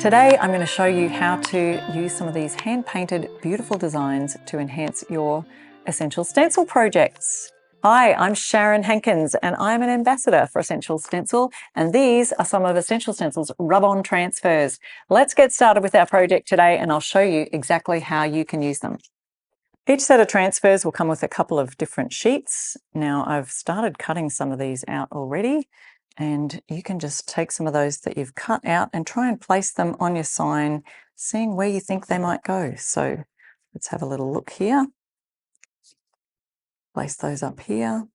Today I'm going to show you how to use some of these hand-painted beautiful designs to enhance your essential stencil projects. Hi, I'm Sharon Hankins and I'm an ambassador for Essential Stencil, and these are some of Essential Stencil's rub-on transfers. Let's get started with our project today and I'll show you exactly how you can use them. Each set of transfers will come with a couple of different sheets. Now I've started cutting some of these out already, and you can just take some of those that you've cut out and try and place them on your sign, seeing where you think they might go. So let's have a little look here. Place those up here.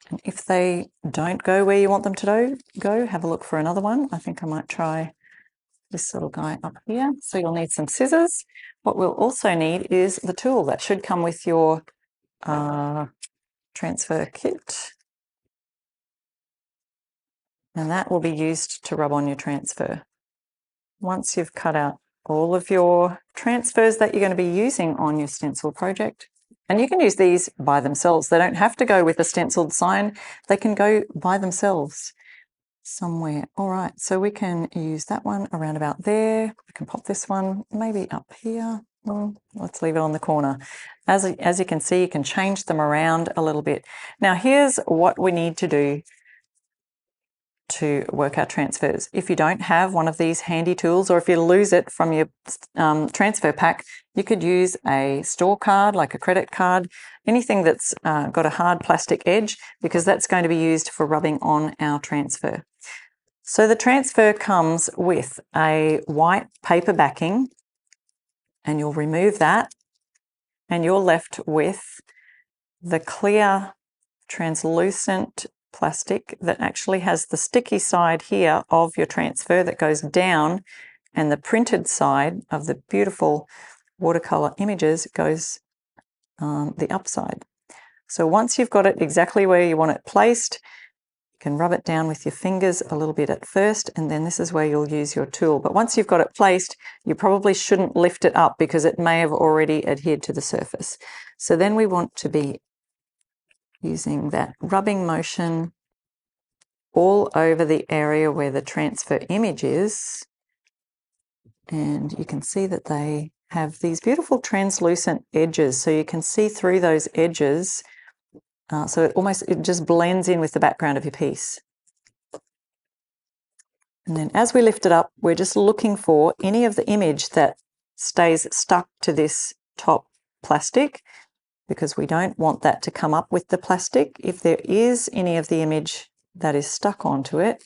And if they don't go where you want them to go, have a look for another one. I think I might try this little guy up here. So you'll need some scissors. What we'll also need is the tool that should come with your transfer kit. And that will be used to rub on your transfer. Once you've cut out all of your transfers that you're going to be using on your stencil project, and you can use these by themselves. They don't have to go with a stenciled sign. They can go by themselves somewhere. All right, so we can use that one around about there. We can pop this one maybe up here. Let's leave it on the corner. As you can see, you can change them around a little bit. Now, here's what we need to do to work out transfers. If you don't have one of these handy tools, or if you lose it from your transfer pack, you could use a store card, like a credit card, anything that's got a hard plastic edge, because that's going to be used for rubbing on our transfer. So the transfer comes with a white paper backing, and you'll remove that, and you're left with the clear translucent plastic that actually has the sticky side here of your transfer that goes down, and the printed side of the beautiful watercolor images goes the upside. So once you've got it exactly where you want it placed, you can rub it down with your fingers a little bit at first, and then this is where you'll use your tool. But once you've got it placed, you probably shouldn't lift it up because it may have already adhered to the surface. So then we want to be using that rubbing motion all over the area where the transfer image is. And you can see that they have these beautiful translucent edges, so you can see through those edges. So it just blends in with the background of your piece. And then as we lift it up, we're just looking for any of the image that stays stuck to this top plastic, because we don't want that to come up with the plastic. If there is any of the image that is stuck onto it,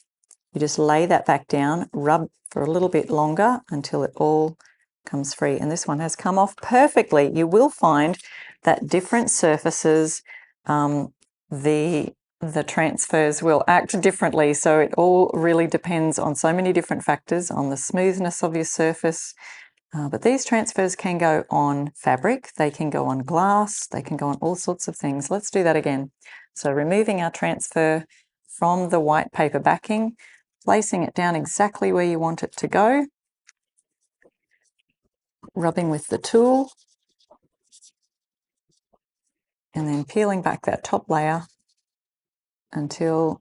you just lay that back down, rub for a little bit longer until it all comes free. And this one has come off perfectly. You will find that different surfaces, the transfers will act differently. So it all really depends on so many different factors, on the smoothness of your surface. But these transfers can go on fabric, they can go on glass, they can go on all sorts of things. Let's do that again. So removing our transfer from the white paper backing, placing it down exactly where you want it to go, rubbing with the tool, and then peeling back that top layer until,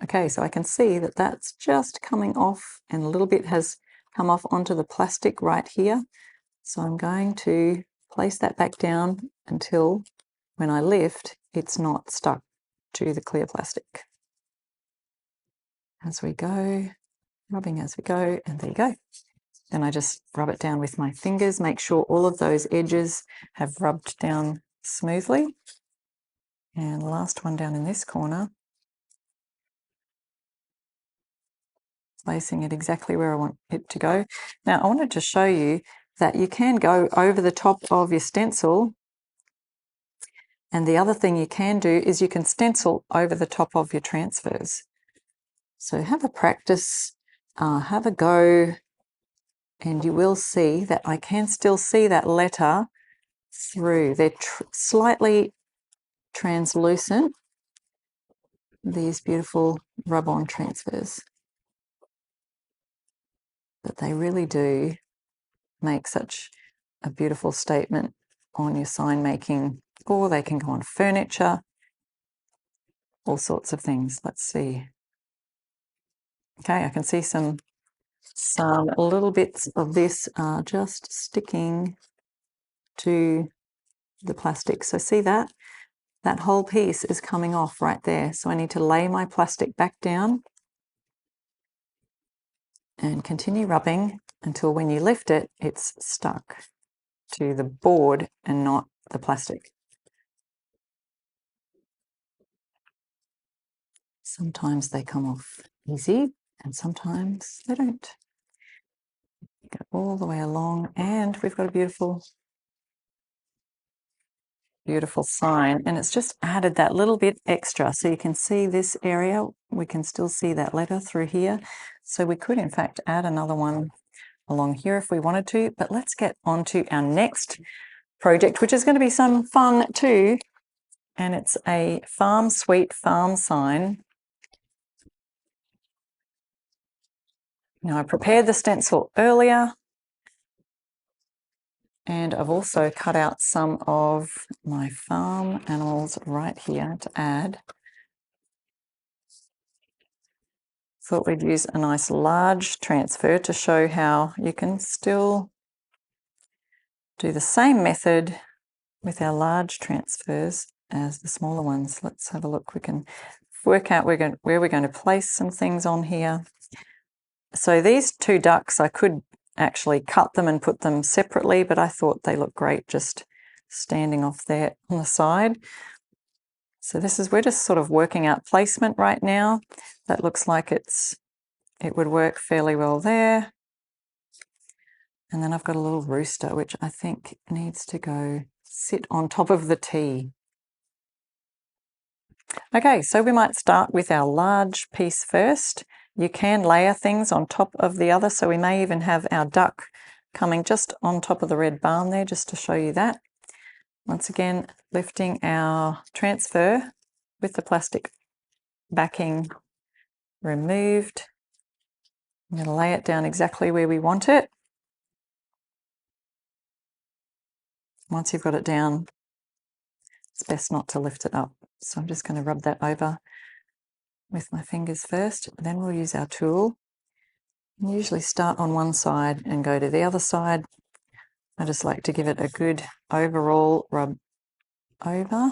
okay, so I can see that that's just coming off, and a little bit has come off onto the plastic right here. So I'm going to place that back down until when I lift, it's not stuck to the clear plastic. As we go, rubbing as we go, and there you go. Then I just rub it down with my fingers, make sure all of those edges have rubbed down smoothly. And the last one down in this corner, placing it exactly where I want it to go. Now I wanted to show you that you can go over the top of your stencil, and the other thing you can do is you can stencil over the top of your transfers. So have a practice, have a go, and you will see that I can still see that letter through. They're slightly translucent, these beautiful rub-on transfers, but they really do make such a beautiful statement on your sign making, or they can go on furniture, all sorts of things. Let's see Okay, I can see some little bits of this are just sticking to the plastic. So see that? That whole piece is coming off right there. So I need to lay my plastic back down and continue rubbing until when you lift it, it's stuck to the board and not the plastic. Sometimes they come off easy and sometimes they don't. Go all the way along and we've got a beautiful sign, and it's just added that little bit extra. So you can see this area, we can still see that letter through here. So we could in fact add another one along here if we wanted to, but let's get on to our next project, which is going to be some fun too. And it's a farm suite farm sign. Now I prepared the stencil earlier, and I've also cut out some of my farm animals right here to add. Thought we'd use a nice large transfer to show how you can still do the same method with our large transfers as the smaller ones. Let's have a look. We can work out where we're going to place some things on here. So these two ducks, I could actually cut them and put them separately, but I thought they look great just standing off there on the side. So we're just sort of working out placement right now. That looks like it would work fairly well there. And then I've got a little rooster, which I think needs to go sit on top of the T. Okay, so we might start with our large piece first. You can layer things on top of the other, so we may even have our duck coming just on top of the red barn there, just to show you that. Once again, lifting our transfer with the plastic backing removed. I'm going to lay it down exactly where we want it. Once you've got it down, it's best not to lift it up. So I'm just going to rub that over with my fingers first. Then we'll use our tool. And usually start on one side and go to the other side. I just like to give it a good overall rub over.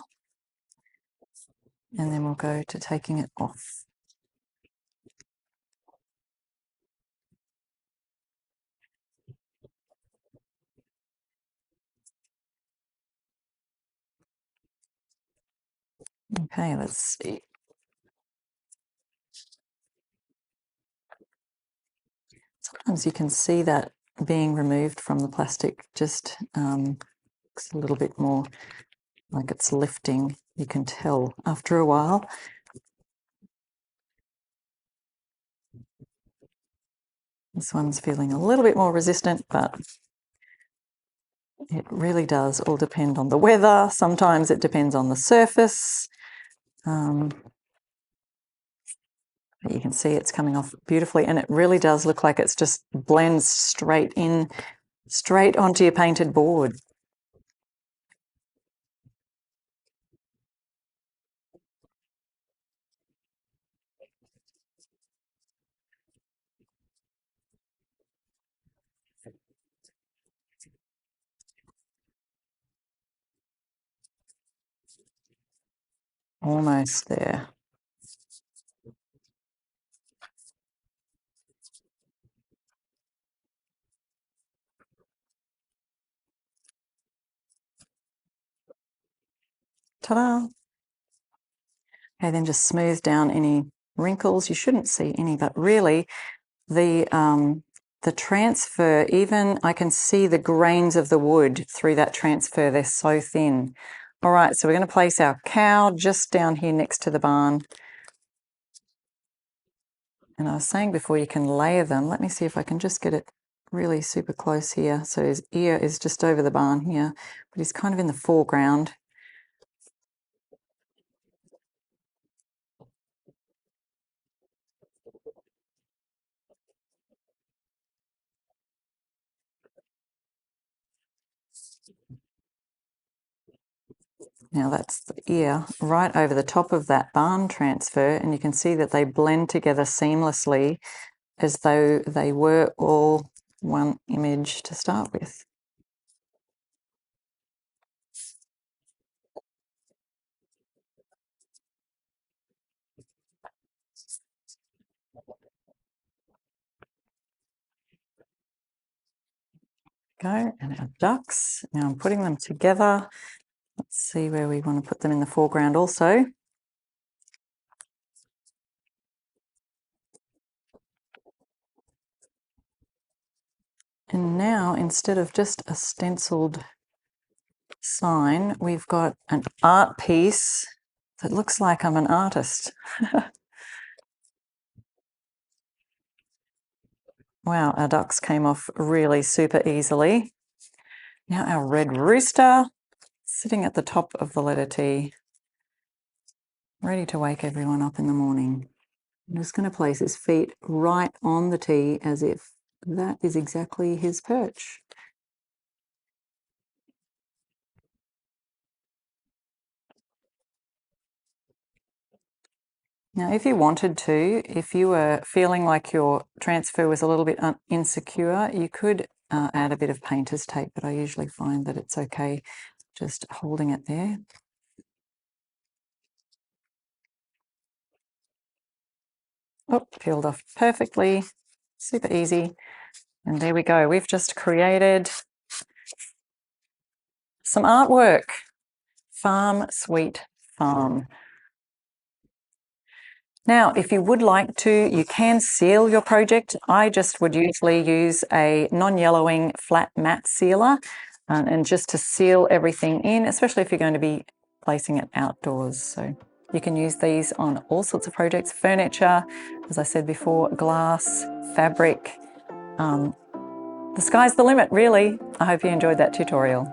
And then we'll go to taking it off. Okay, let's see. Sometimes you can see that being removed from the plastic just looks a little bit more like it's lifting. You can tell after a while. This one's feeling a little bit more resistant, but it really does all depend on the weather. Sometimes it depends on the surface. You can see it's coming off beautifully, and it really does look like it's just blends straight onto your painted board. Almost there. Ta-da! Okay, then just smooth down any wrinkles. You shouldn't see any, but really the transfer, even I can see the grains of the wood through that transfer. They're so thin. All right, so we're going to place our cow just down here next to the barn. And I was saying before, you can layer them. Let me see if I can just get it really super close here. So his ear is just over the barn here, but he's kind of in the foreground. Now that's the ear right over the top of that barn transfer, and you can see that they blend together seamlessly as though they were all one image to start with. Go, and our ducks. Now I'm putting them together. Let's see where we want to put them in the foreground also. And now, instead of just a stenciled sign, we've got an art piece that looks like I'm an artist. Wow, our ducks came off really super easily. Now our red rooster sitting at the top of the letter T, ready to wake everyone up in the morning. I'm just going to place his feet right on the T as if that is exactly his perch. Now, if you wanted to, if you were feeling like your transfer was a little bit insecure, you could add a bit of painter's tape, but I usually find that it's okay just holding it there. Oh, peeled off perfectly, super easy. And there we go. We've just created some artwork. Farm Sweet Farm. Now, if you would like to, you can seal your project. I just would usually use a non-yellowing flat matte sealer and just to seal everything in, especially if you're going to be placing it outdoors. So you can use these on all sorts of projects, furniture, as I said before, glass, fabric. The sky's the limit, really. I hope you enjoyed that tutorial.